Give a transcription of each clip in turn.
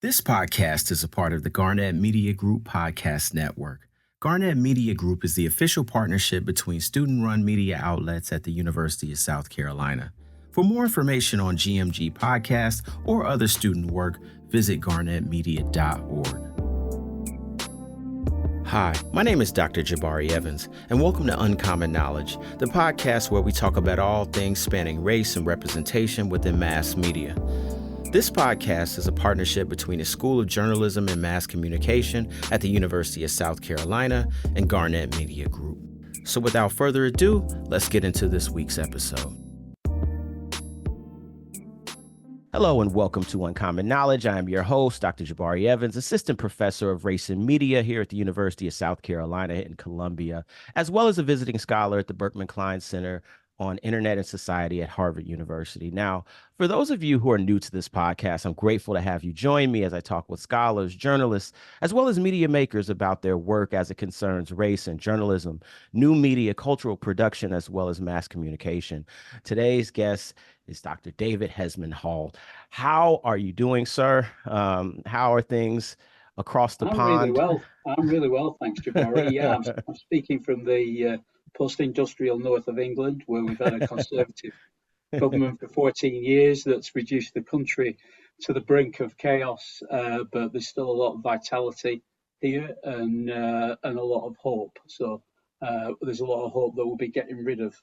This podcast is a part of the Garnett Media Group podcast network. Garnett Media Group is the official partnership between student-run media outlets at the University of South Carolina. For more information on GMG podcasts or other student work, visit garnettmedia.org. Hi, my name is Dr. Jabari Evans, and welcome to Uncommon Knowledge, the podcast where we talk about all things spanning race and representation within mass media. This podcast is a partnership between the School of Journalism and Mass Communication at the University of South Carolina and Garnett Media Group. So without further ado, let's get into this week's episode. Hello and welcome to Uncommon Knowledge. I am your host, Dr. Jabari Evans, Assistant Professor of Race and Media here at the University of South Carolina in Columbia, as well as a visiting scholar at the Berkman Klein Center on Internet and Society at Harvard University. Now, for those of you who are new to this podcast, I'm grateful to have you join me as I talk with scholars, journalists, as well as media makers about their work as it concerns race and journalism, new media, cultural production, as well as mass communication. Today's guest is Dr. David Hesmondhalgh. How are you doing, sir? How are things across the pond? I'm really well, thanks, Jabari. Yeah, I'm speaking from the post-industrial north of England, where we've had a conservative government for 14 years that's reduced the country to the brink of chaos, but there's still a lot of vitality here and a lot of hope. So there's a lot of hope that we'll be getting rid of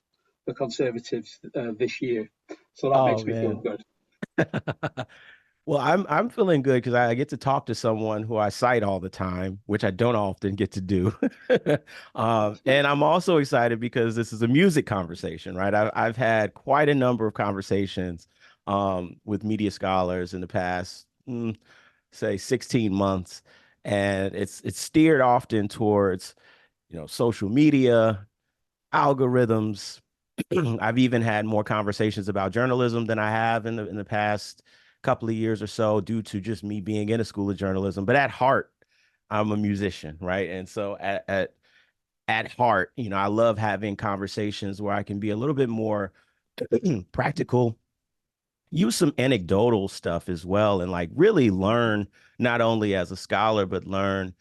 the Conservatives this year. So that makes me feel good. Well, I'm feeling good because I get to talk to someone who I cite all the time, which I don't often get to do. And I'm also excited because this is a music conversation, right? I've had quite a number of conversations with media scholars in the past, say, 16 months, and it's steered often towards, social media, algorithms. I've even had more conversations about journalism than I have in the past couple of years or so due to just me being in a school of journalism. But at heart, I'm a musician, right? And so at heart, I love having conversations where I can be a little bit more practical, use some anecdotal stuff as well, and like really learn not only as a scholar, but learn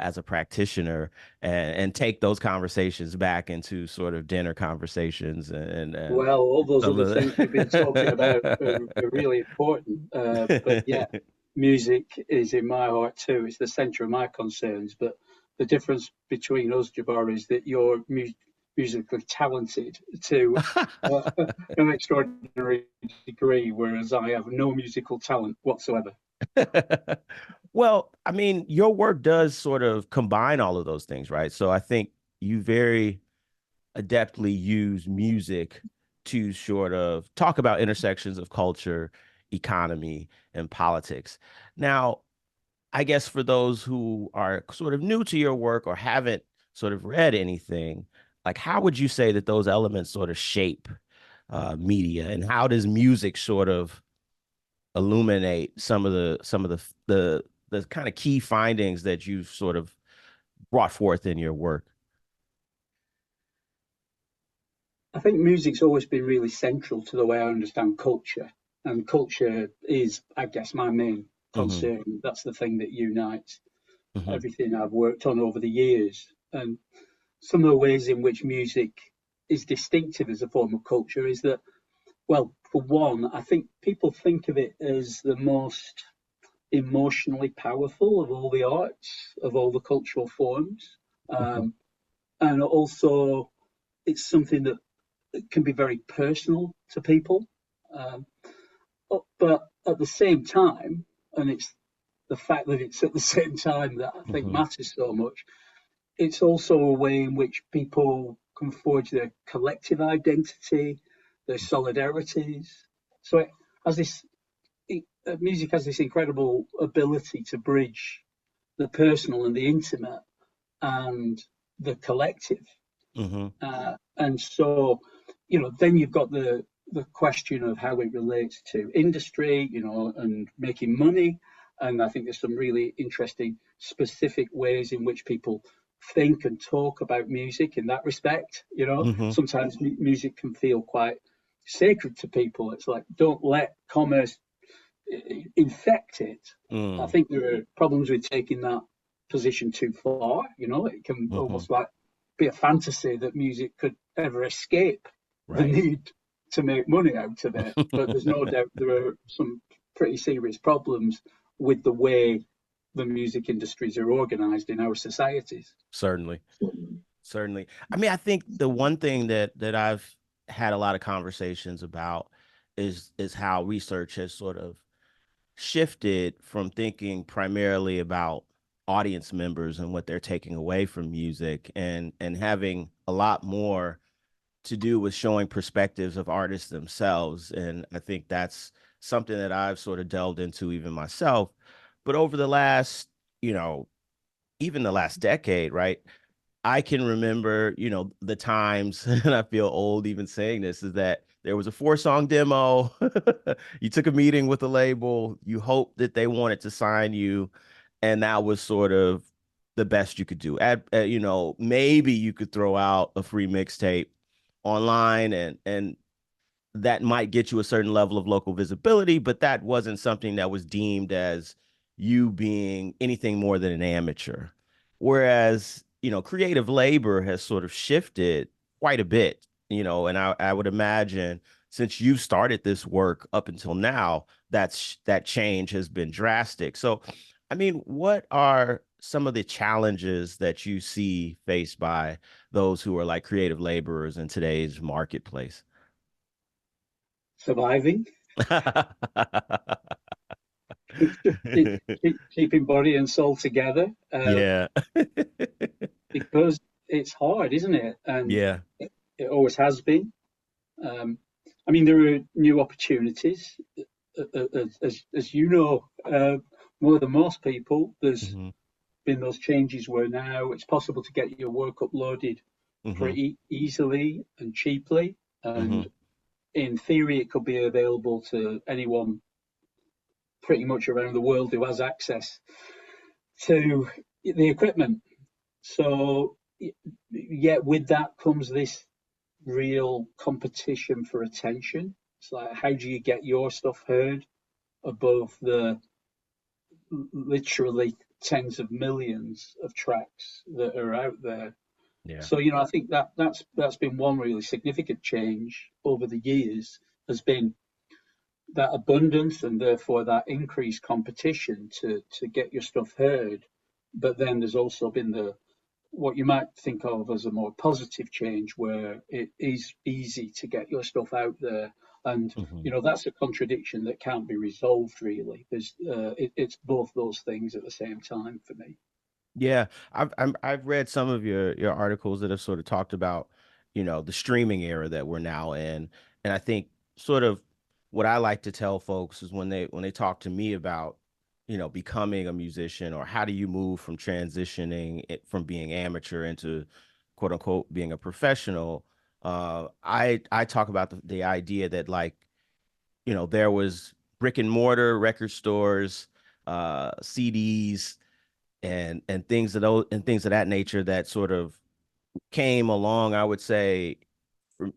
as a practitioner and take those conversations back into sort of dinner conversations. And well, all those other things we've been talking about are really important. But yeah, music is in my heart too. It's the center of my concerns. But the difference between us, Jabari, is that you're musically talented to an extraordinary degree, whereas I have no musical talent whatsoever. Well, I mean, your work does sort of combine all of those things, right? So I think you very adeptly use music to sort of talk about intersections of culture, economy, and politics. Now, I guess for those who are sort of new to your work or haven't sort of read anything, like how would you say that those elements sort of shape media, and how does music sort of illuminate some of the kind of key findings that you've sort of brought forth in your work? I think music's always been really central to the way I understand culture. And culture is, I guess, my main concern. Mm-hmm. That's the thing that unites everything I've worked on over the years. And some of the ways in which music is distinctive as a form of culture is that, well, for one, I think people think of it as the most emotionally powerful of all the arts, of all the cultural forms. And also, it's something that can be very personal to people. But at the same time, and it's the fact that it's at the same time that I think matters so much, it's also a way in which people can forge their collective identity, their solidarities. So music has this incredible ability to bridge the personal and the intimate and the collective. And so, then you've got the question of how it relates to industry, and making money. And I think there's some really interesting specific ways in which people think and talk about music in that respect. Sometimes music can feel quite sacred to people. It's like, don't let commerce infect it. I Mm, think there are problems with taking that position too far. It can hmm. almost like be a fantasy that music could ever escape the Right. need to make money out of it. But there's no doubt there are some pretty serious problems with the way the music industries are organized in our societies. Certainly. Certainly. I mean, I think the one thing that I've had a lot of conversations about is how research has sort of shifted from thinking primarily about audience members and what they're taking away from music and having a lot more to do with showing perspectives of artists themselves. And I think that's something that I've sort of delved into even myself. But over the last, you know, even the last decade, right? I can remember, the times, and I feel old even saying this, is that there was a 4-song demo. You took a meeting with a label, you hoped that they wanted to sign you, and that was sort of the best you could do. Maybe you could throw out a free mixtape online and that might get you a certain level of local visibility, but that wasn't something that was deemed as you being anything more than an amateur. Whereas, creative labor has sort of shifted quite a bit, and I would imagine since you've started this work up until now, that change has been drastic. So, I mean, what are some of the challenges that you see faced by those who are like creative laborers in today's marketplace? Surviving, keeping body and soul together, Yeah. because it's hard, isn't it? And Yeah. it always has been. Um, I mean, there are new opportunities, as you know, more than most people. There's Hmm. been those changes where now it's possible to get your work uploaded Hmm. pretty easily and cheaply. Hmm. And in theory, it could be available to anyone pretty much around the world who has access to the equipment. So, yet with that comes this real competition for attention. It's like, how do you get your stuff heard above the literally tens of millions of tracks that are out there? Yeah. So, I think that's been one really significant change over the years, has been that abundance and therefore that increased competition to get your stuff heard. But then there's also been the what you might think of as a more positive change where it is easy to get your stuff out there. And Hmm. that's a contradiction that can't be resolved really. It's both those things at the same time for me. Yeah, I've read some of your articles that have sort of talked about, the streaming era that we're now in, and I think sort of what I like to tell folks is when they talk to me about, becoming a musician or how do you move from transitioning it from being amateur into quote unquote being a professional, I talk about the idea that like, there was brick and mortar record stores, CDs and things of that nature that sort of came along, I would say, from,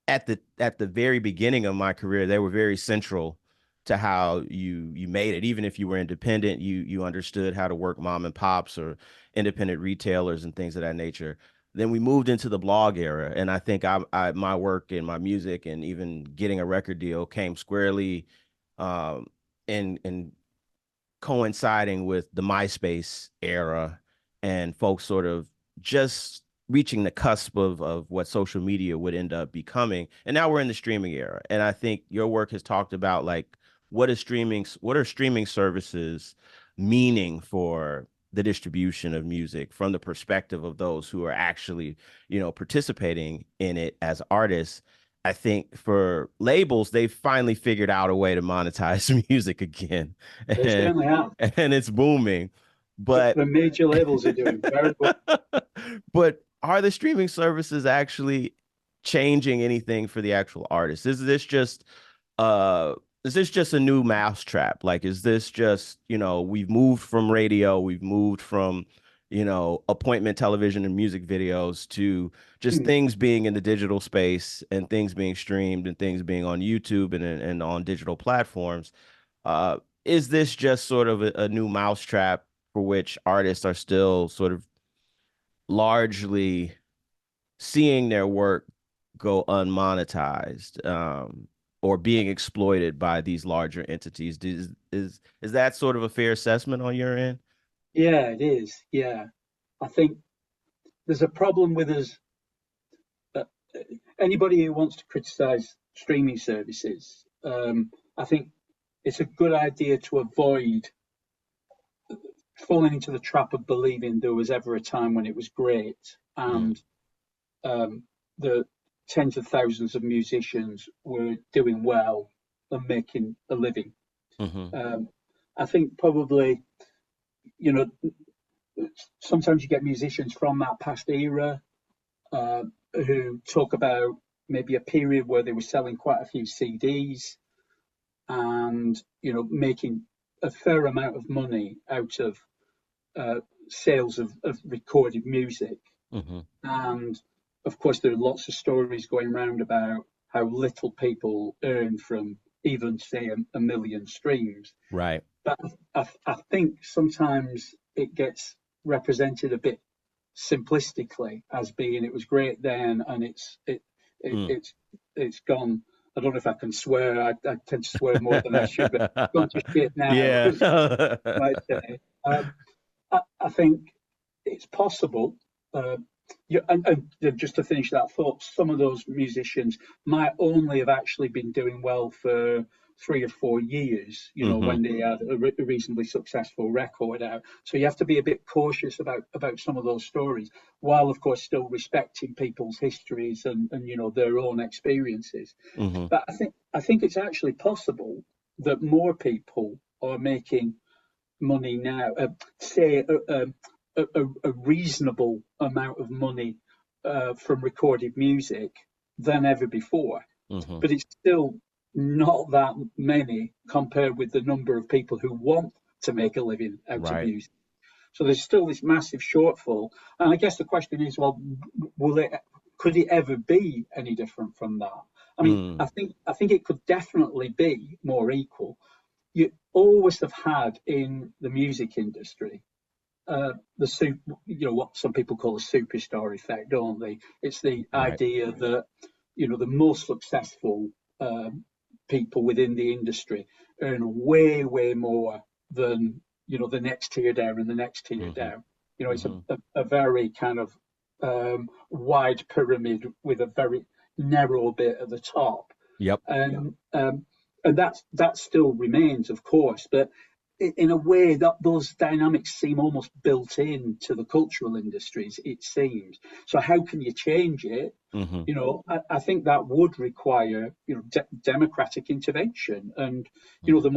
at the very beginning of my career, they were very central to how you made it. Even if you were independent, you understood how to work mom and pops or independent retailers and things of that nature. Then we moved into the blog era, and I think my work and my music and even getting a record deal came squarely um, in coinciding with the MySpace era and folks sort of just reaching the cusp of what social media would end up becoming. And now we're in the streaming era. And I think your work has talked about like what are streaming services meaning for the distribution of music from the perspective of those who are actually, participating in it as artists. I think for labels, they've finally figured out a way to monetize music again. They and certainly have. and it's booming. But The major labels are doing very well. but are the streaming services actually changing anything for the actual artist? Uh is this just a new mousetrap? Like is this just, we've moved from radio, we've moved from, appointment television and music videos to just Mm. things being in the digital space and things being streamed and things being on YouTube and on digital platforms. Uh, is this just sort of a new mousetrap for which artists are still sort of largely seeing their work go unmonetized, or being exploited by these larger entities? Is that sort of a fair assessment on your end? Yeah, it is. Yeah, I think there's a problem with us. Uh, Anybody who wants to criticize streaming services, I think it's a good idea to avoid falling into the trap of believing there was ever a time when it was great Mm, and the tens of thousands of musicians were doing well and making a living. hmm. Um, I think probably, you know, sometimes you get musicians from that past era uh, who talk about maybe a period where they were selling quite a few CDs and, making a fair amount of money out of uh, sales of recorded music. Hmm. And of course, there are lots of stories going around about how little people earn from even, say, a million streams. Right. But I think sometimes it gets represented a bit simplistically as being it was great then and it Mm. it's gone. I don't know if I can swear. I tend to swear more than I should, but it's gone to shit now, Yeah. as you might say. I think it's possible. Uh, and just to finish that thought, some of those musicians might only have actually been doing well for 3 or 4 years, Hmm. when they had a reasonably successful record out. So you have to be a bit cautious about some of those stories, while of course still respecting people's histories and their own experiences. Hmm. But I think it's actually possible that more people are making money now, say a reasonable amount of money from recorded music than ever before. Hmm. But it's still not that many compared with the number of people who want to make a living out of Right. music. So there's still this massive shortfall. And I guess the question is, well, will it could it ever be any different from that? I mean, Mm. I think it could definitely be more equal. You always have had in the music industry what some people call the superstar effect, don't they? It's the Right. idea that the most successful people within the industry earn way, way more than the next tier down and the next tier Hmm. down. It's a, Hmm. a, a very kind of wide pyramid with a very narrow bit at the top, Yep. and that still remains, of course, but in a way that those dynamics seem almost built into the cultural industries. It seems so. How can you change it? Hmm. I think that would require democratic intervention, and Hmm. the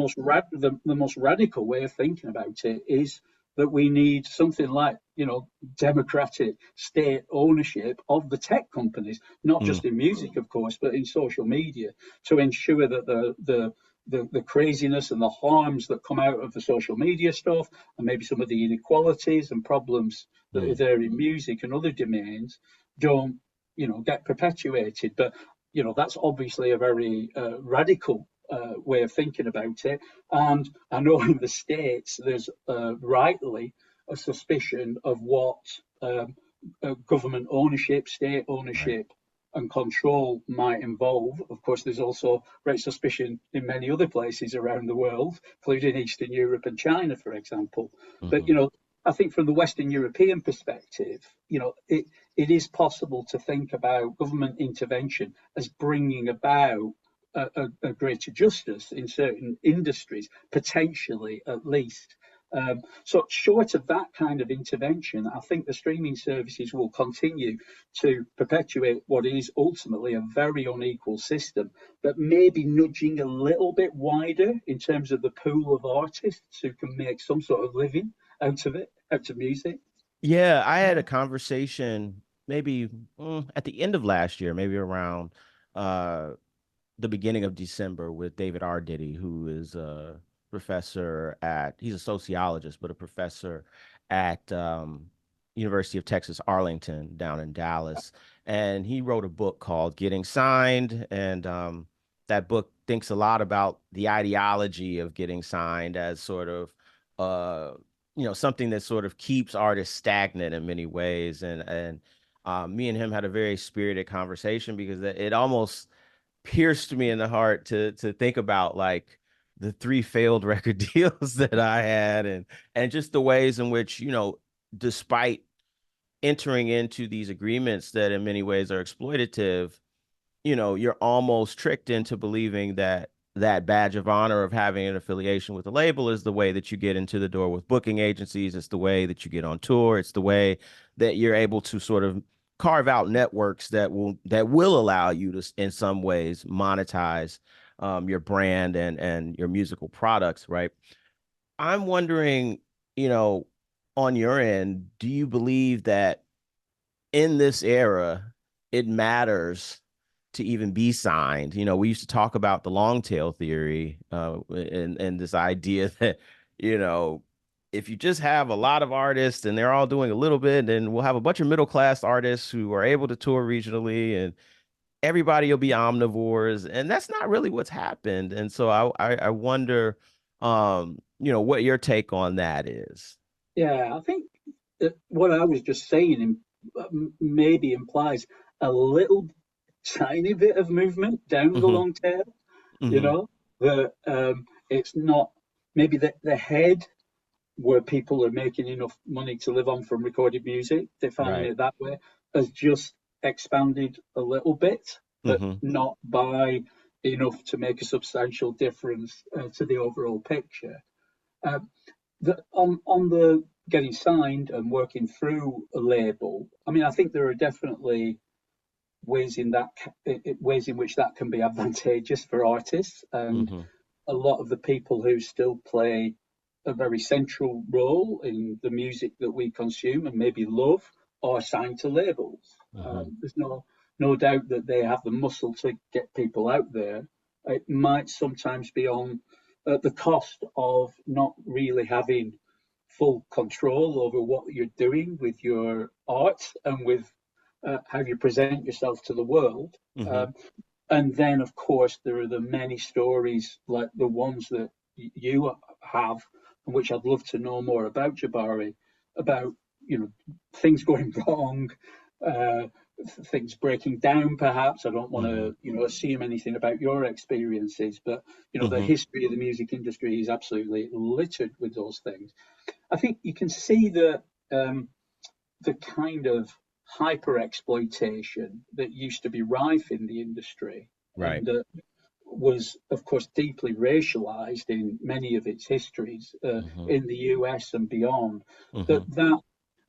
most radical way of thinking about it is that we need something like democratic state ownership of the tech companies, not Mm. just in music, of course, but in social media, to ensure that the craziness and the harms that come out of the social media stuff, and maybe some of the inequalities and problems that are Mm. there in music and other domains, don't get perpetuated. But that's obviously a very radical way of thinking about it. And I know in the States there's rightly a suspicion of what government ownership, state Right. ownership, and control might involve. Of course, there's also great suspicion in many other places around the world, including Eastern Europe and China, for example. But Hmm. I think from the Western European perspective, it is possible to think about government intervention as bringing about a greater justice in certain industries, potentially at least. So, short of that kind of intervention, I think the streaming services will continue to perpetuate what is ultimately a very unequal system, but maybe nudging a little bit wider in terms of the pool of artists who can make some sort of living out of it, out of music. Yeah, I had a conversation maybe at the end of last year, maybe around uh the beginning of December with David R. Diddy, who is he's a sociologist, but a professor at University of Texas Arlington down in Dallas, and he wrote a book called Getting Signed, and that book thinks a lot about the ideology of getting signed as sort of uh, something that sort of keeps artists stagnant in many ways, and me and him had a very spirited conversation because it almost pierced me in the heart to think about like the three failed record deals that I had and just the ways in which, despite entering into these agreements that in many ways are exploitative, you're almost tricked into believing that that badge of honor of having an affiliation with a label is the way that you get into the door with booking agencies. It's the way that you get on tour. It's the way that you're able to sort of carve out networks that will allow you to, in some ways, monetize your brand and your musical products, right? I'm wondering, you know, on your end, do you believe that in this era, it matters to even be signed? We used to talk about the long tail theory, and this idea that, you know, if you just have a lot of artists and they're all doing a little bit, then we'll have a bunch of middle class artists who are able to tour regionally and everybody will be omnivores. And that's not really what's happened. And so I wonder, what your take on that is. Yeah, I think that what I was just saying maybe implies a little tiny bit of movement down the Hmm. long tail. You Hmm. know, that it's not maybe the head where people are making enough money to live on from recorded music, defining Right. it that way, has just expanded a little bit, but Hmm. not by enough to make a substantial difference to the overall picture. Um, on the getting signed and working through a label, I mean, I think there are definitely ways in that ways in which that can be advantageous for artists, and Hmm. a lot of the people who still play a very central role in the music that we consume and maybe love are signed to labels. Hmm. There's no doubt that they have the muscle to get people out there. It might sometimes be on the cost of not really having full control over what you're doing with your art and with how you present yourself to the world. Hmm. Um, and then, of course, there are the many stories like the ones that you have, and which I'd love to know more about, Jabari, about things going wrong, uh, things breaking down. Perhaps I don't want Hmm. to assume anything about your experiences, but the Hmm. history of the music industry is absolutely littered with those things. I think you can see that the kind of hyper exploitation that used to be rife in the industry Right. and was, of course, deeply racialized in many of its histories Hmm. in the US and beyond. Hmm. That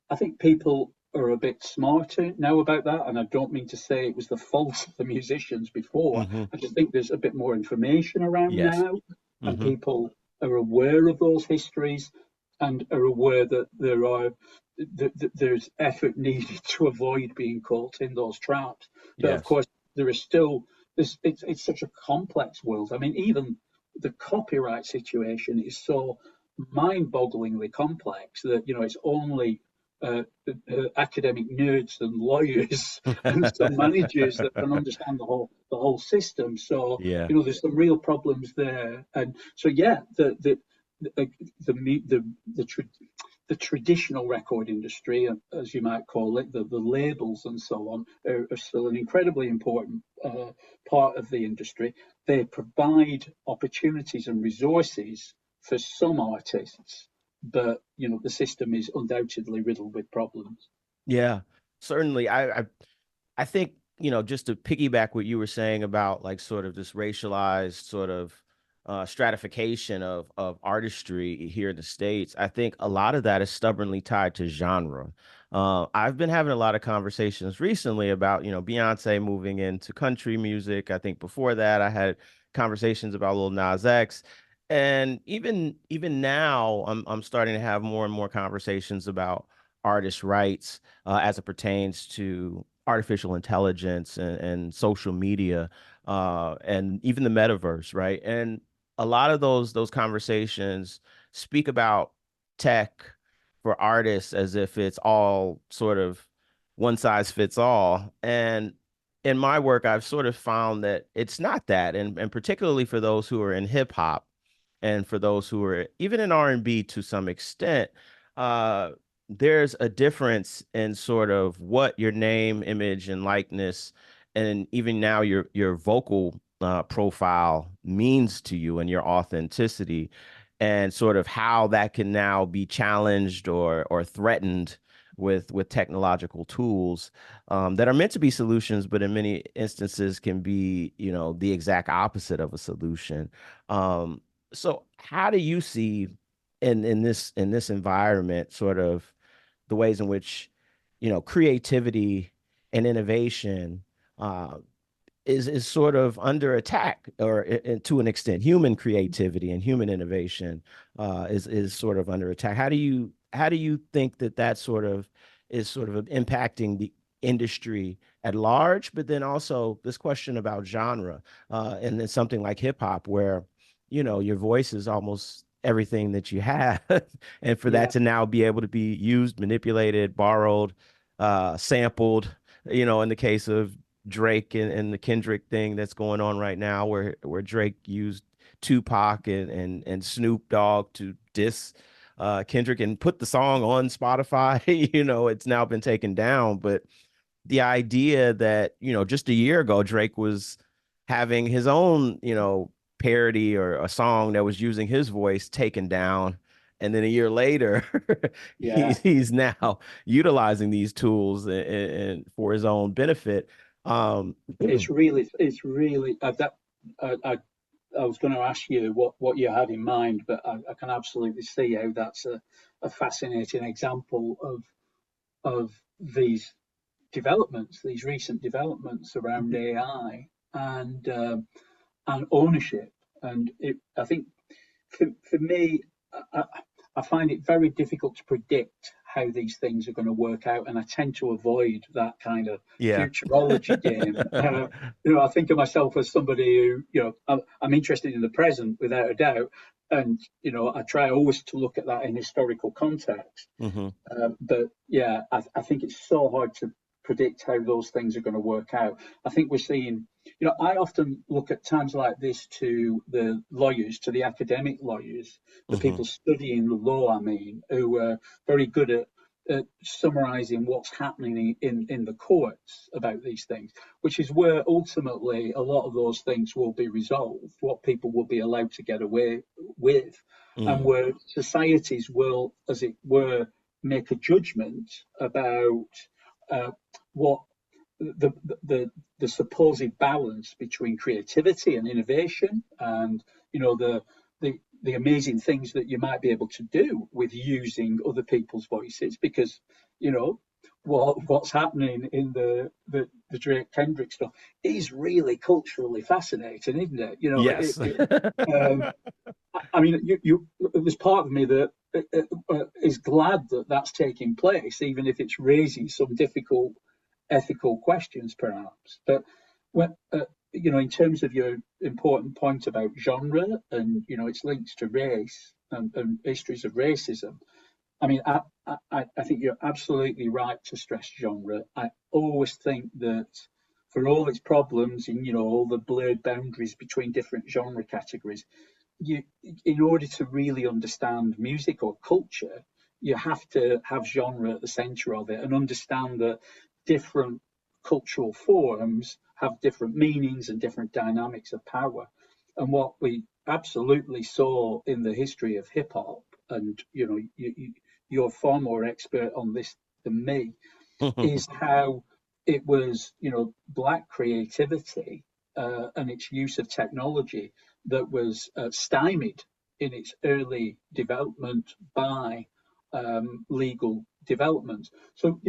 I think people are a bit smarter now about that, and I don't mean to say it was the fault of the musicians before. Hmm. I just think there's a bit more information around Yes. now, and Hmm. people are aware of those histories and are aware that there's effort needed to avoid being caught in those traps. But of Yes. course, there is still this. It's such a complex world. I mean, even the copyright situation is so mind-bogglingly complex that it's only academic nerds and lawyers and some managers that can understand the whole system. So Yeah. there's some real problems there, and so yeah, the the the, the, the traditional record industry, as you might call it, the labels and so on, are still an incredibly important part of the industry. They provide opportunities and resources for some artists, but the system is undoubtedly riddled with problems. Yeah. Certainly. I think, just to piggyback what you were saying about like sort of this racialized sort of stratification of artistry here in the States, I think a lot of that is stubbornly tied to genre. I've been having a lot of conversations recently about, Beyonce moving into country music. I think before that, I had conversations about Lil Nas X. And even now, I'm starting to have more and more conversations about artist rights as it pertains to artificial intelligence and social media, and even the metaverse, right? And a lot of those conversations speak about tech for artists as if it's all sort of one size fits all. And in my work, I've sort of found that it's not that, and particularly for those who are in hip hop and for those who are even in R&B to some extent, uh, there's a difference in sort of what your name, image, and likeness, and even now your vocal profile means to you and your authenticity, and sort of how that can now be challenged or threatened with technological tools that are meant to be solutions, but in many instances can be, you know, the exact opposite of a solution. So how do you see in this environment sort of the ways in which, you know, creativity and innovation uh, is sort of under attack, or to an extent, human creativity and human innovation is sort of under attack. How do you think that that sort of is sort of impacting the industry at large, but then also this question about genre, and then something like hip hop, where you know your voice is almost everything that you have, and for that Yeah, to now be able to be used, manipulated, borrowed, sampled, you know, in the case of Drake and the Kendrick thing that's going on right now, where Drake used Tupac and Snoop Dogg to diss Kendrick and put the song on Spotify. You know, it's now been taken down, but the idea that, you know, just a year ago, Drake was having his own, you know, parody or a song that was using his voice taken down. And then a year later, yeah. he's now utilizing these tools and for his own benefit. Um, It's really that. I I was going to ask you what you had in mind, but I can absolutely see how that's a fascinating example of these developments, these recent developments around AI and ownership. And I think for me, I, I find it very difficult to predict how these things are going to work out, and I tend to avoid that kind of yeah. futurology game. I think of myself as somebody who, I'm interested in the present without a doubt, and I try always to look at that in historical context. Hmm. But yeah, I think it's so hard to predict how those things are going to work out. I think we're seeing, I often look at times like this to the lawyers, to the academic lawyers, the Hmm. people studying the law, I mean, who are very good at summarizing what's happening in the courts about these things, which is where ultimately a lot of those things will be resolved, what people will be allowed to get away with, and Mm. where societies will, as it were, make a judgment about uh, what the, the the supposed balance between creativity and innovation, and the amazing things that you might be able to do with using other people's voices, because you know what's happening in the Drake Kendrick stuff is really culturally fascinating, isn't it? Yes. Um, I mean, there's part of me that is glad that that's taking place, even if it's raising some difficult ethical questions, perhaps. But when, in terms of your important point about genre and its links to race and histories of racism, I mean, I think you're absolutely right to stress genre. I always think that for all its problems and all the blurred boundaries between different genre categories, you in order to really understand music or culture, you have to have genre at the center of it and understand that different cultural forms have different meanings and different dynamics of power. And what we absolutely saw in the history of hip hop, and you're far more expert on this than me, is how it was, black creativity and its use of technology that was stymied in its early development by legal development. So,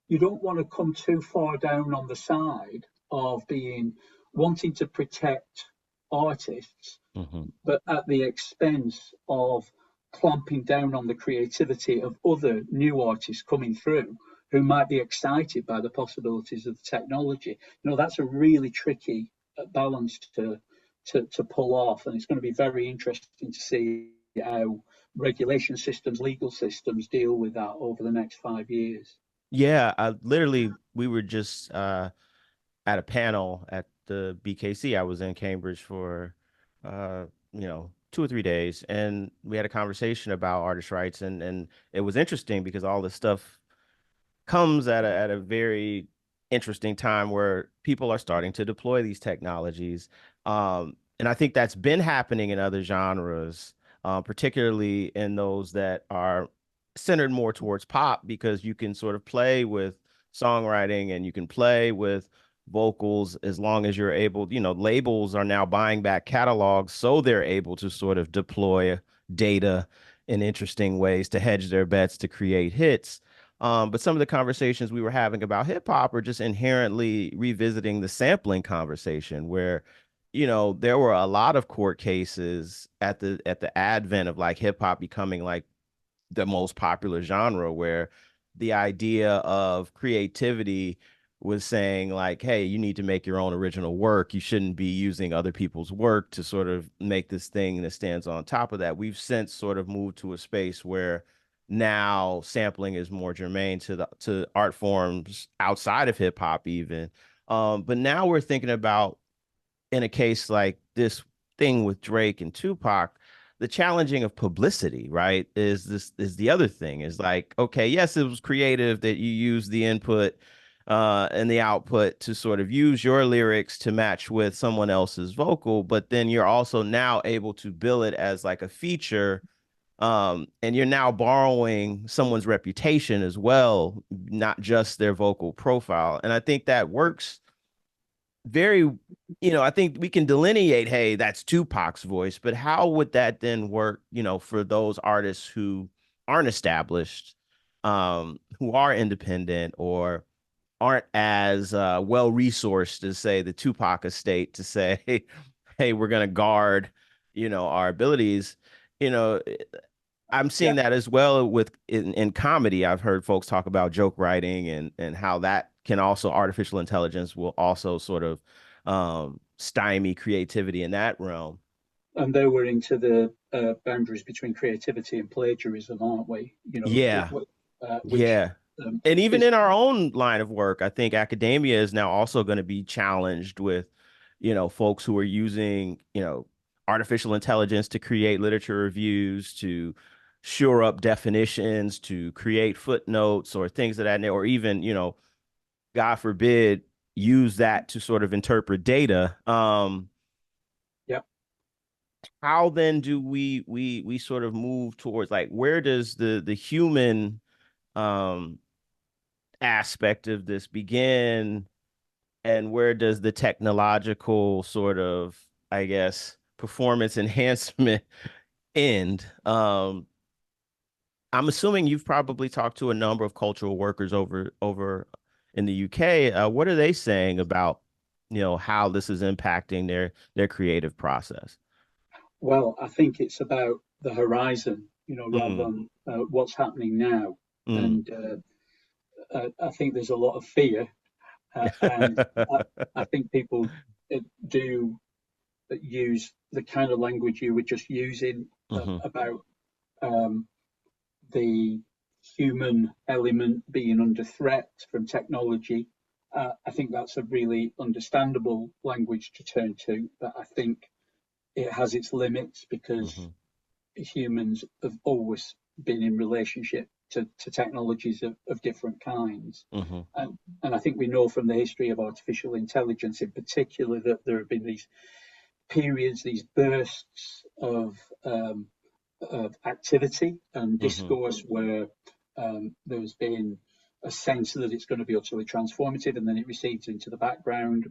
you don't want to come too far down on the side of being wanting to protect artists, Hmm. but at the expense of clamping down on the creativity of other new artists coming through who might be excited by the possibilities of the technology. That's a really tricky balance to pull off, and it's going to be very interesting to see how regulation systems, legal systems deal with that over the next 5 years. Yeah, literally, we were just at a panel at the BKC. I was in Cambridge for, uh, 2 or 3 days, and we had a conversation about artist rights, and it was interesting because all this stuff comes at a very interesting time where people are starting to deploy these technologies. And I think that's been happening in other genres, particularly in those that are centered more towards pop, because you can sort of play with songwriting and you can play with vocals as long as you're able, labels are now buying back catalogs so they're able to sort of deploy data in interesting ways to hedge their bets to create hits. But some of the conversations we were having about hip hop are just inherently revisiting the sampling conversation where, there were a lot of court cases at the advent of like hip hop becoming like the most popular genre where the idea of creativity was saying like, hey, you need to make your own original work. You shouldn't be using other people's work to sort of make this thing that stands on top of that. We've since sort of moved to a space where now sampling is more germane to art forms outside of hip hop even. But now we're thinking about, in a case like this thing with Drake and Tupac, the challenging of publicity, right? Is the other thing is like, okay, yes, it was creative that you use the input and the output to sort of use your lyrics to match with someone else's vocal, but then you're also now able to bill it as like a feature. And you're now borrowing someone's reputation as well, not just their vocal profile. And I think that works very, I think we can delineate, hey, that's Tupac's voice, but how would that then work, for those artists who aren't established, who are independent or aren't as well resourced as say the Tupac estate to say, hey, we're gonna guard, our abilities, you know, I'm Yeah, seeing that as well with in comedy. I've heard folks talk about joke writing and how that can also artificial intelligence will also sort of stymie creativity in that realm. and though we're into the boundaries between creativity and plagiarism, aren't we? Yeah, Which yeah. And even is in our own line of work, I think academia is now also going to be challenged with, folks who are using, artificial intelligence to create literature reviews, to shore up definitions, to create footnotes or things of that, or even, God forbid, use that to sort of interpret data. yeah. How then do we sort of move towards like where does the human um aspect of this begin and where does the technological sort of, I guess, performance enhancement end? I'm assuming you've probably talked to a number of cultural workers over in the UK. What are they saying about, how this is impacting their creative process? Well, I think it's about the horizon, rather Mm, than what's happening now. mm. And I think there's a lot of fear, and I, I think people do use the kind of language you were just using Hmm. about um, the human element being under threat from technology. I think that's a really understandable language to turn to, but I think it has its limits because Hmm. humans have always been in relationship to technologies of different kinds. Hmm. And I think we know from the history of artificial intelligence in particular that there have been these periods, these bursts of activity and Hmm. discourse where there's been a sense that it's going to be utterly transformative, and then it recedes into the background.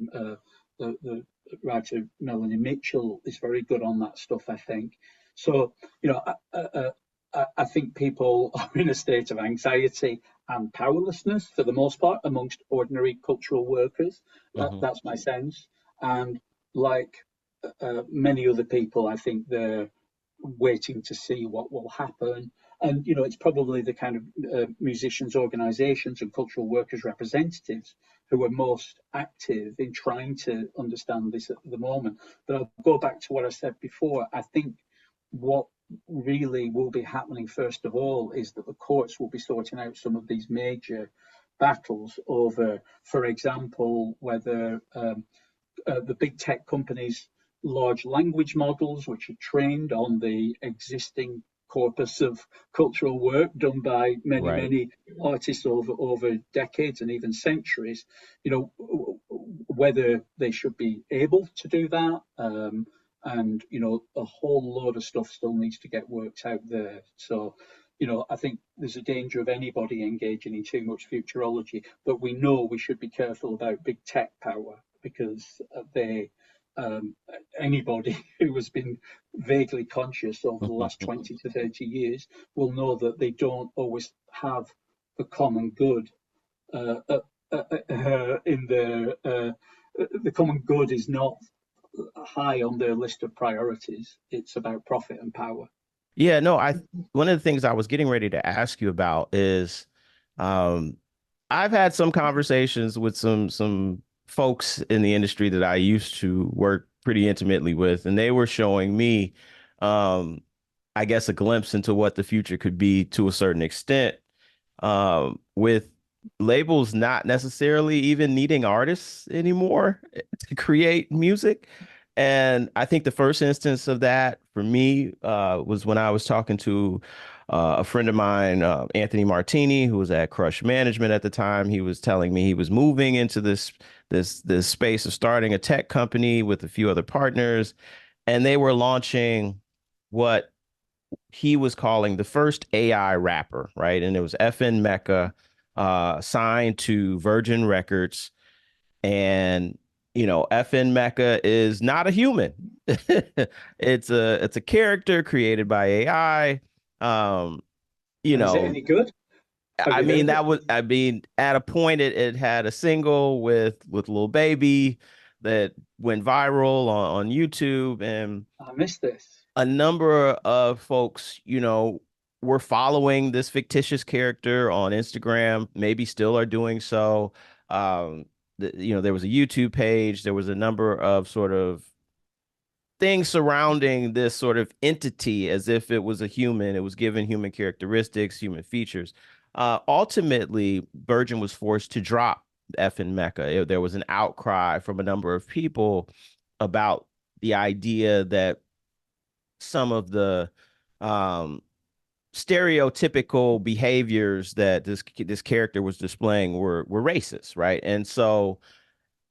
The writer Melanie Mitchell is very good on that stuff, I think. So, I think people are in a state of anxiety and powerlessness for the most part amongst ordinary cultural workers. Hmm. That's my sense. And like many other people, I think they're waiting to see what will happen. And it's probably the kind of musicians, organisations, and cultural workers representatives who are most active in trying to understand this at the moment. But I'll go back to what I said before. I think what really will be happening first of all is that the courts will be sorting out some of these major battles over, for example, whether the big tech companies' large language models, which are trained on the existing corpus of cultural work done by many, Right. many artists over decades and even centuries, whether they should be able to do that. And a whole load of stuff still needs to get worked out there. So I think there's a danger of anybody engaging in too much futurology, but we know we should be careful about big tech power because they um, anybody who has been vaguely conscious over the last 20 to 30 years will know that they don't always have the common good uh, uh, in their the common good is not high on their list of priorities. It's about profit and power. Yeah, no, one of the things I was getting ready to ask you about is um I've had some conversations with some folks in the industry that I used to work pretty intimately with, and they were showing me um I guess a glimpse into what the future could be to a certain extent, with labels not necessarily even needing artists anymore to create music. And I think the first instance of that for me was when I was talking to a friend of mine, Anthony Martini, who was at Crush Management at the time. He was telling me he was moving into this space of starting a tech company with a few other partners, and they were launching what he was calling the first AI rapper, right? And it was FN Mecca, signed to Virgin Records. And FN Mecca is not a human. It's a character created by AI. Um, you And is it know, any good? Have I you mean heard it? that was I mean at a point it had a single with Lil Baby that went viral on YouTube, and I missed this. a number of folks, were following this fictitious character on Instagram, maybe still are doing so. Um, there was a YouTube page, there was a number of sort of things surrounding this sort of entity as if it was a human, it was given human characteristics, human features. Ultimately, Virgin was forced to drop F in Mecca. There was an outcry from a number of people about the idea that some of the um, stereotypical behaviors that this character was displaying were racist, right? And so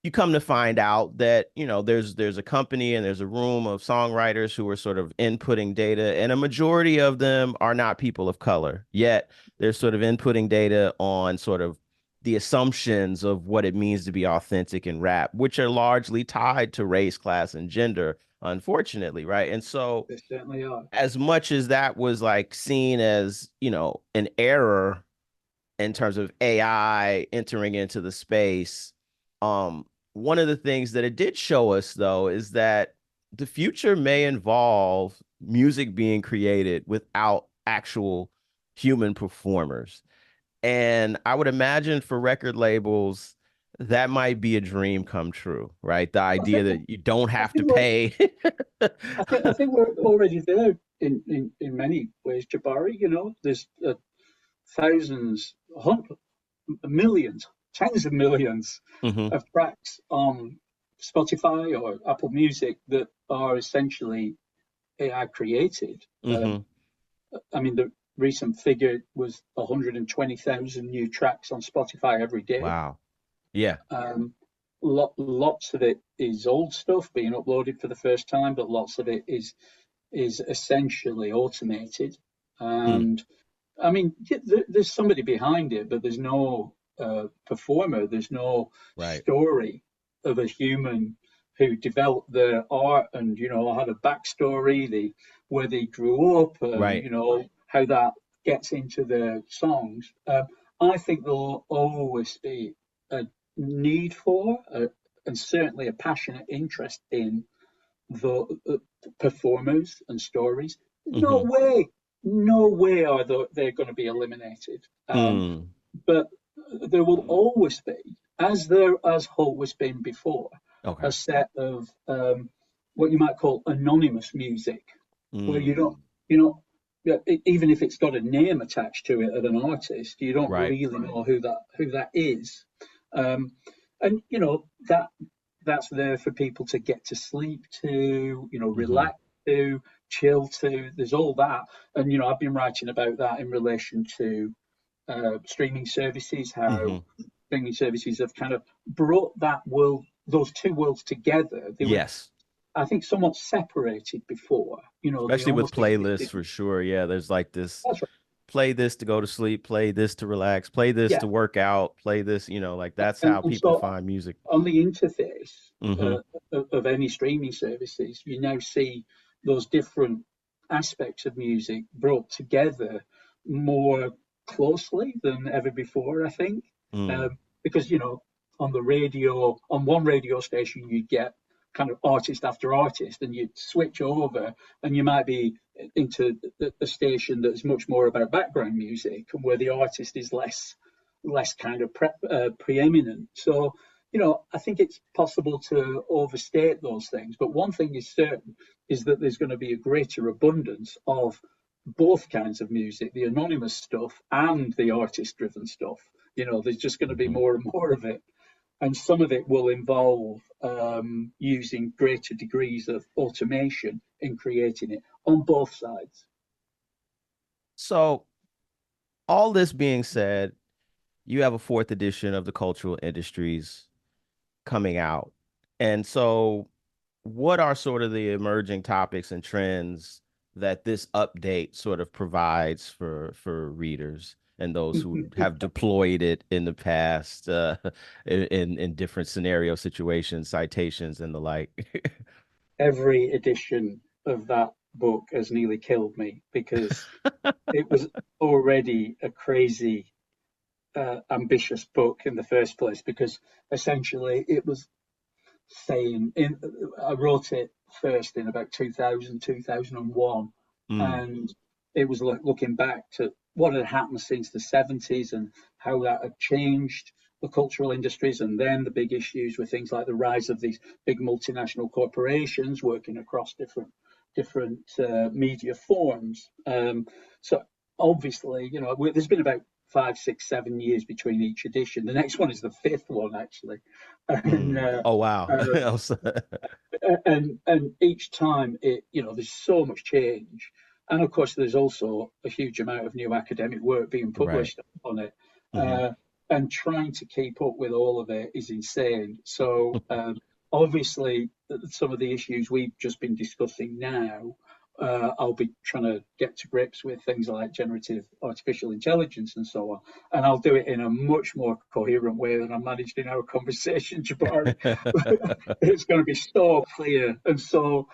you come to find out that there's a company and there's a room of songwriters who are sort of inputting data, and a majority of them are not people of color. Yet they're sort of inputting data on sort of the assumptions of what it means to be authentic in rap, which are largely tied to race, class, and gender, unfortunately, right? And so They certainly are. as much as that was like seen as, an error in terms of AI entering into the space, one of the things that it did show us though is that the future may involve music being created without actual human performers. And I would imagine for record labels, that might be a dream come true, right? The I idea think that you don't I have to think we're pay. I think we're already there in many ways, Jabari. There's thousands, hundreds, millions, tens of millions Hmm. of tracks on Spotify or Apple Music that are essentially AI created. Hmm. I mean, the recent figure was 120,000 new tracks on Spotify every day. Wow. Yeah. Um, Lots of it is old stuff being uploaded for the first time, but lots of it is essentially automated. Mm. And I mean, there's somebody behind it, but there's no performer. There's no Right. story of a human who developed their art and had a backstory, where they grew up, and Right. how that gets into their songs. I think there'll always be a need for, and certainly a passionate interest in the performers and stories. No Hmm. way, no way are they're going to be eliminated. Mm. But there will always be, as there has always been before, Okay. a set of what you might call anonymous music, where you don't Mm. you know, yeah, even if it's got a name attached to it of an artist, you don't Right. really know who that is. Um, and that's there for people to get to sleep to, Hmm. relax to, chill to. There's all that, and I've been writing about that in relation to streaming services, how Hmm. streaming services have kind of brought that world, those two worlds together. They were, Yes. I think, somewhat separated before. They Especially with almost playlists existed. for sure. Yeah, there's like this That's right. play this to go to sleep, play this to relax, play this Yeah, to work out, play this, like that's and how and people so find music. on the interface Hmm. of any streaming services, you now see those different aspects of music brought together more closely than ever before, I think. Mm. Because, on the radio, on one radio station, you get kind of artist after artist, and you switch over, and you might be into a station that's much more about background music, and where the artist is less kind of preeminent. So, I think it's possible to overstate those things. But one thing is certain is that there's going to be a greater abundance of both kinds of music, the anonymous stuff and the artist driven stuff. There's just going to be Hmm. more and more of it. And some of it will involve using greater degrees of automation in creating it on both sides. So, all this being said, you have a fourth edition of the cultural industries coming out. And so, what are sort of the emerging topics and trends that this update sort of provides for readers and those who have deployed it in the past in different scenario situations, citations, and the like? Every edition of that book has nearly killed me because it was already a crazy, ambitious book in the first place. Because essentially, it was saying I wrote it first in about 2000, 2001, Mm, and it was looking back to what had happened since the 70s and how that had changed the cultural industries. And then the big issues were things like the rise of these big multinational corporations working across different media forms. So obviously, there's been about 5, 6, 7 years between each edition. The next one is the fifth one, actually. And mm. Oh wow. uh, and each time there's so much change, and of course there's also a huge amount of new academic work being Right. published on it, Hmm. and trying to keep up with all of it is insane. So obviously some of the issues we've just been discussing now, I'll be trying to get to grips with things like generative artificial intelligence and so on, and I'll do it in a much more coherent way than I managed in our conversation, Jabari. It's going to be so clear and so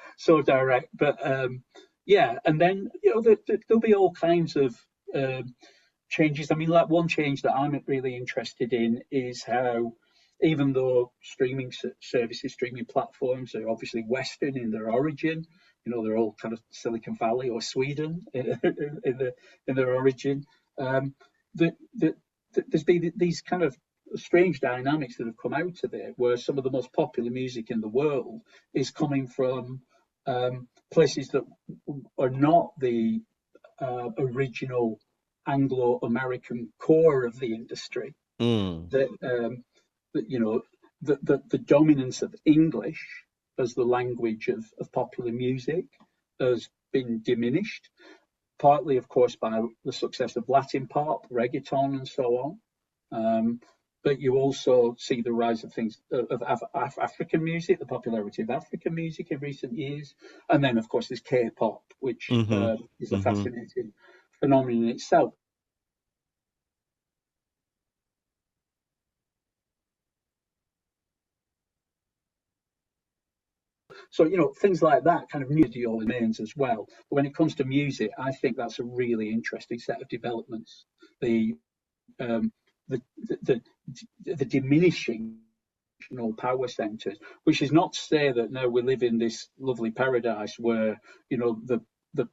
direct. But yeah, and then there'll be all kinds of um, changes. I mean, like one change that I'm really interested in is how, even though streaming services, streaming platforms are obviously Western in their origin, they're all kind of Silicon Valley or Sweden in their origin. Um, that there's been these kind of strange dynamics that have come out of it, where some of the most popular music in the world is coming from places that are not the original Anglo-American core of the industry. Mm. That the dominance of English as the language of popular music has been diminished, partly, of course, by the success of Latin pop, reggaeton, and so on. But you also see the rise of things of African music, the popularity of African music in recent years, and then, of course, there's K-pop, which Hmm. is a Hmm. fascinating phenomenon in itself. So, things like that kind of music remains as well. But when it comes to music, I think that's a really interesting set of developments. The um, the, the, the diminishing power centres, which is not to say that now we live in this lovely paradise where the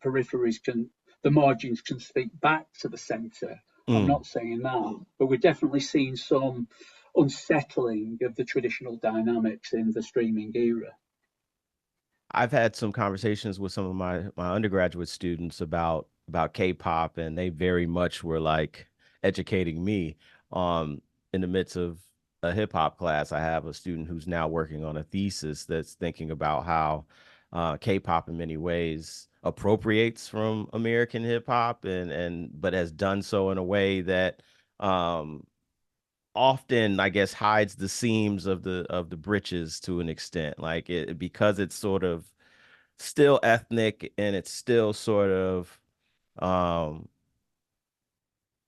peripheries the margins can speak back to the centre. I'm Mm. not saying that, but we're definitely seeing some unsettling of the traditional dynamics in the streaming era. I've had some conversations with some of my undergraduate students about K-pop, and they very much were like educating me. In the midst of a hip hop class, I have a student who's now working on a thesis that's thinking about how K-pop in many ways appropriates from American hip hop, and but has done so in a way that um often, I guess, hides the seams of the britches to an extent, like it, because it's sort of still ethnic, and it's still sort of um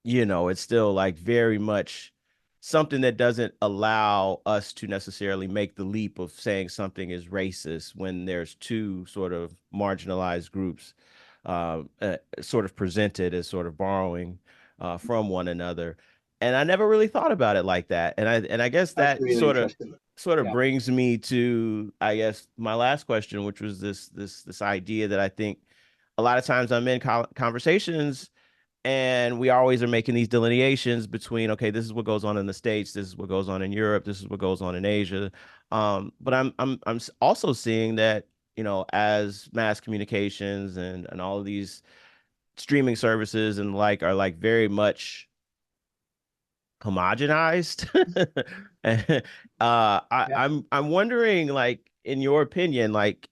it's still like very much something that doesn't allow us to necessarily make the leap of saying something is racist when there's two sort of marginalized groups sort of presented as sort of borrowing from one another. And I never really thought about it like that. And I guess That's that really interesting. sort of Yeah. brings me to, I guess, my last question, which was this idea that I think a lot of times I'm in conversations, and we always are making these delineations between, okay, this is what goes on in the States, this is what goes on in Europe, this is what goes on in Asia. But I'm also seeing that, as mass communications and all of these streaming services and like are like very much homogenized. Yeah. I'm wondering, like, in your opinion, like,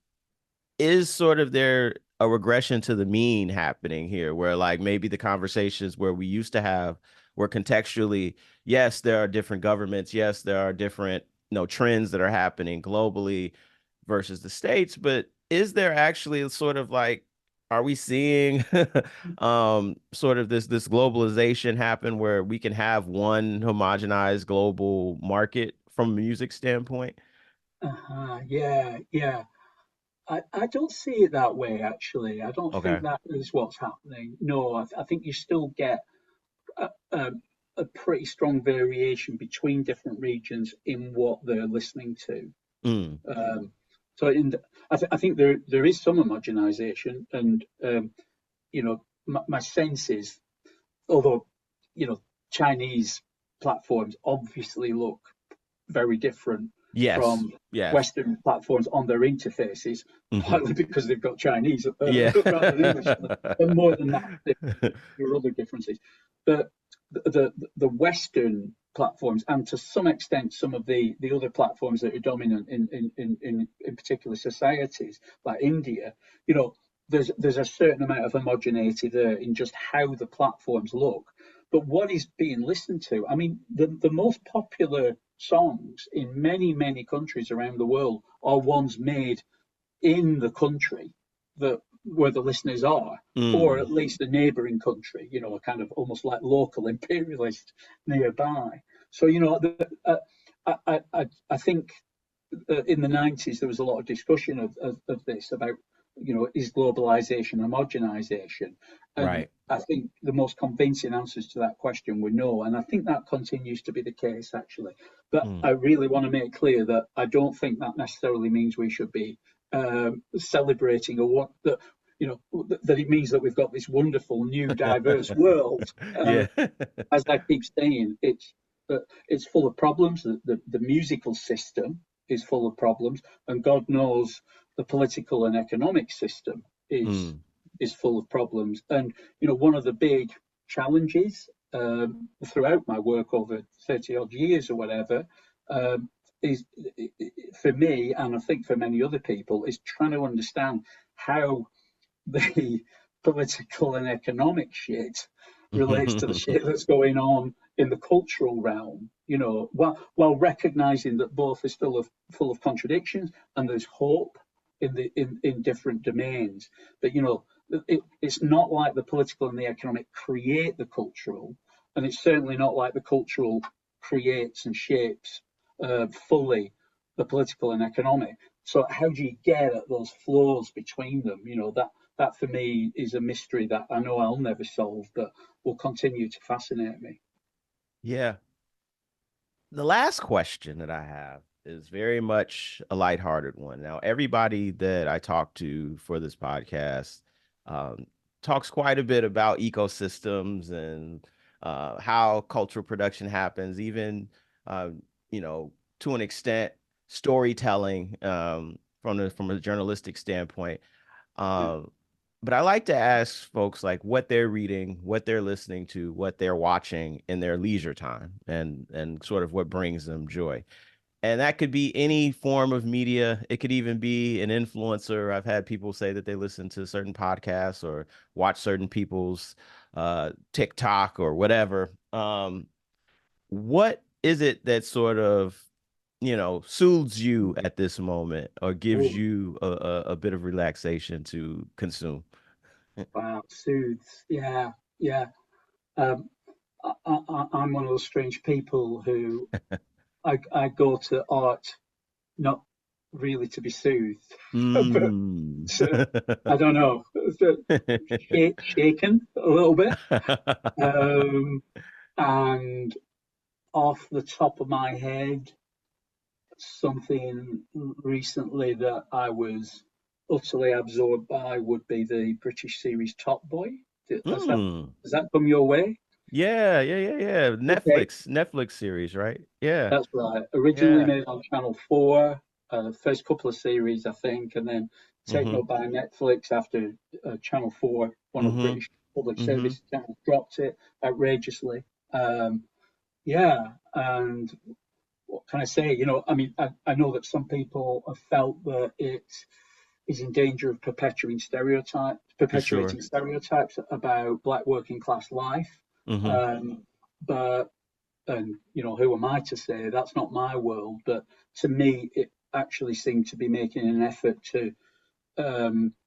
is sort of there a regression to the mean happening here, where like maybe the conversations where we used to have were contextually, yes, there are different governments, yes, there are different, trends that are happening globally versus the States, but is there actually sort of like, are we seeing sort of this globalization happen where we can have one homogenized global market from a music standpoint? Yeah, yeah. I don't see it that way, actually. I don't think Okay. that is what's happening. No, I think you still get a, a, a pretty strong variation between different regions in what they're listening to. Mm. Um, so I think there is some homogenization, and my sense is, although you know Chinese platforms obviously look very different Yes. from Yes. Western platforms on their interfaces, Hmm. partly because they've got Chinese Yeah. rather than English, but more than that, there are other differences. But the Western platforms, and to some extent some of the other platforms that are dominant in particular societies like India, you know, there's a certain amount of homogeneity there in just how the platforms look. But what is being listened to? I mean, the most popular songs in many countries around the world are ones made in the country that where the listeners are, or Mm. at least a neighbouring country, a kind of almost like local imperialist nearby. So, I think in the 90s there was a lot of discussion of this about, is globalization homogenization? And Right. I think the most convincing answers to that question were no. And I think that continues to be the case, actually. But Mm. I really want to make clear that I don't think that necessarily means we should be celebrating or what that that it means that we've got this wonderful new diverse world. Yeah. As I keep saying, it's full of problems. The musical system is full of problems, and God knows the political and economic system Mm. is full of problems. And one of the big challenges throughout my work over 30 odd years or whatever is for me, and I think for many other people, is trying to understand how the political and economic shit relates to the shit that's going on in the cultural realm, while recognizing that both are still full of contradictions and there's hope in different domains. But it's not like the political and the economic create the cultural, and it's certainly not like the cultural creates and shapes fully the political and economic. So how do you get at those flows between them? That for me is a mystery that I know I'll never solve, but will continue to fascinate me. Yeah. The last question that I have is very much a lighthearted one. Now, everybody that I talk to for this podcast um, talks quite a bit about ecosystems and how cultural production happens, even, uh, you know, to an extent, storytelling. from a journalistic standpoint. Yeah. Um, but I like to ask folks like what they're reading, what they're listening to, what they're watching in their leisure time, and sort of what brings them joy. And that could be any form of media. It could even be an influencer. I've had people say that they listen to certain podcasts or watch certain people's TikTok or whatever. What is it that sort of, soothes you at this moment or gives Oh, you a bit of relaxation to consume? wow, soothes. Yeah, yeah. Um, I'm one of those strange people who I go to art not really to be soothed, but Mm. I don't know, shaken a little bit. Um, and off the top of my head, something recently that I was utterly absorbed by would be the British series Top Boy. Has that Mm. has that come your way? Yeah, yeah, yeah, yeah. Okay, Netflix series, right? Yeah, that's right. Originally yeah. made on Channel 4, first couple of series, I think, and then taken Mm-hmm. up by Netflix after Channel 4, one of the Mm-hmm. British public Mm-hmm. service channels, dropped it outrageously. Yeah, and what can I say? I mean, I know that some people have felt that it is in danger of For sure. perpetuating stereotypes about black working class life. Mm-hmm. Um, but and who am I to say that's not my world? But to me, it actually seemed to be making an effort to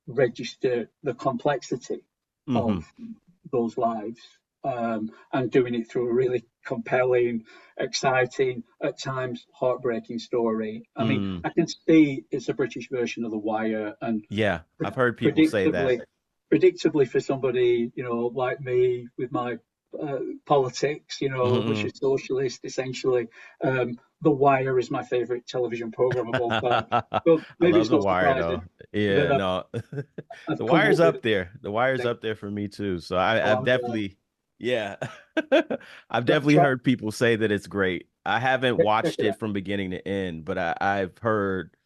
register the complexity Mm-hmm. of those lives, and doing it through a really compelling, exciting, at times heartbreaking story. I mean, Mm. I can see it's a British version of The Wire, and Yeah, I've heard people say that. predictably, predictably for somebody like me with my politics, which Mm-hmm. is socialist essentially. The Wire is my favourite television program of all time. Well, I maybe love it's The not Wire surprising though. Yeah, that no. I've The come Wire's up with. up there. The Wire's up there for me too. So I've I'm glad. definitely, yeah. I've definitely Try, heard people say that it's great. I haven't check watched it it out. from beginning to end, but I've heard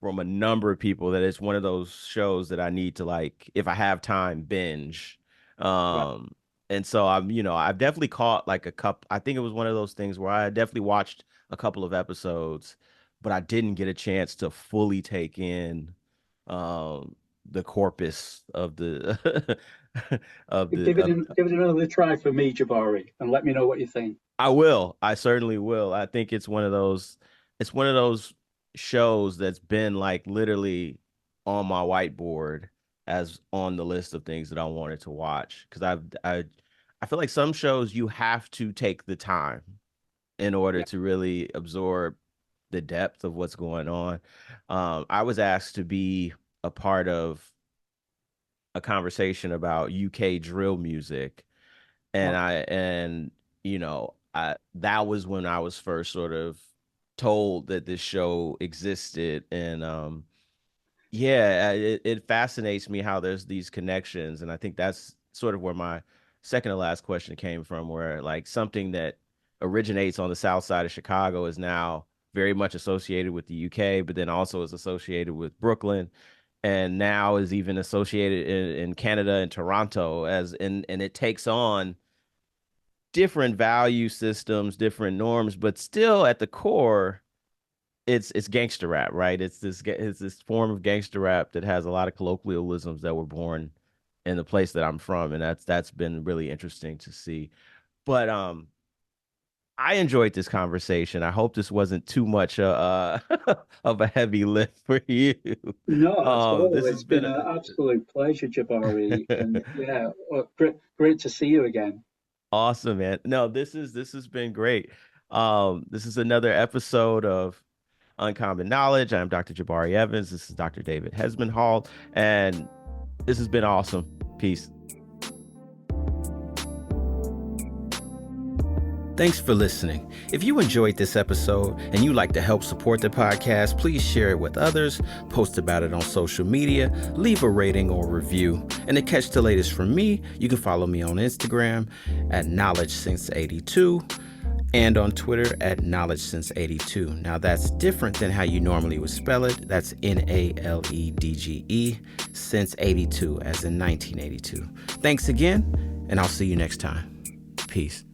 from a number of people that it's one of those shows that I need to like, if I have time, binge. Right. Um, and so I've definitely caught like a couple. I think it was one of those things where I definitely watched a couple of episodes, but I didn't get a chance to fully take in the corpus of the of the Give it give it another try for me, Jabari, and let me know what you think. I will. I certainly will. I think it's one of those shows that's been like literally on my whiteboard as on the list of things that I wanted to watch because I feel like some shows you have to take the time in order Yeah. to really absorb the depth of what's going on. I was asked to be a part of a conversation about UK drill music and Oh, I that was when I was first sort of told that this show existed and yeah, it fascinates me how there's these connections and I think that's sort of where my second to last question came from where like something that originates on the south side of Chicago is now very much associated with the UK but then also is associated with Brooklyn and now is even associated in Canada and Toronto and it takes on different value systems, different norms, but still at the core, it's gangster rap, right? It's this form of gangster rap that has a lot of colloquialisms that were born in the place that I'm from, and that's been really interesting to see. But I enjoyed this conversation. I hope this wasn't too much of a heavy lift for you. not at all. This has It's been been an absolute pleasure, Jabari, and yeah, great to see you again. awesome, man. No, this has been great. This is another episode of Uncommon Knowledge. I'm Dr. Jabari Evans. This is Dr. David Hesmondhalgh, and this has been awesome. Peace. Thanks for listening. If you enjoyed this episode and you'd like to help support the podcast, please share it with others, post about it on social media, leave a rating or review. And to catch the latest from me, you can follow me on Instagram at Knowledge Since 82. and on Twitter at Knowledge Since 82. Now that's different than how you normally would spell it. That's Naledge since 82, as in 1982. Thanks again, and I'll see you next time. Peace.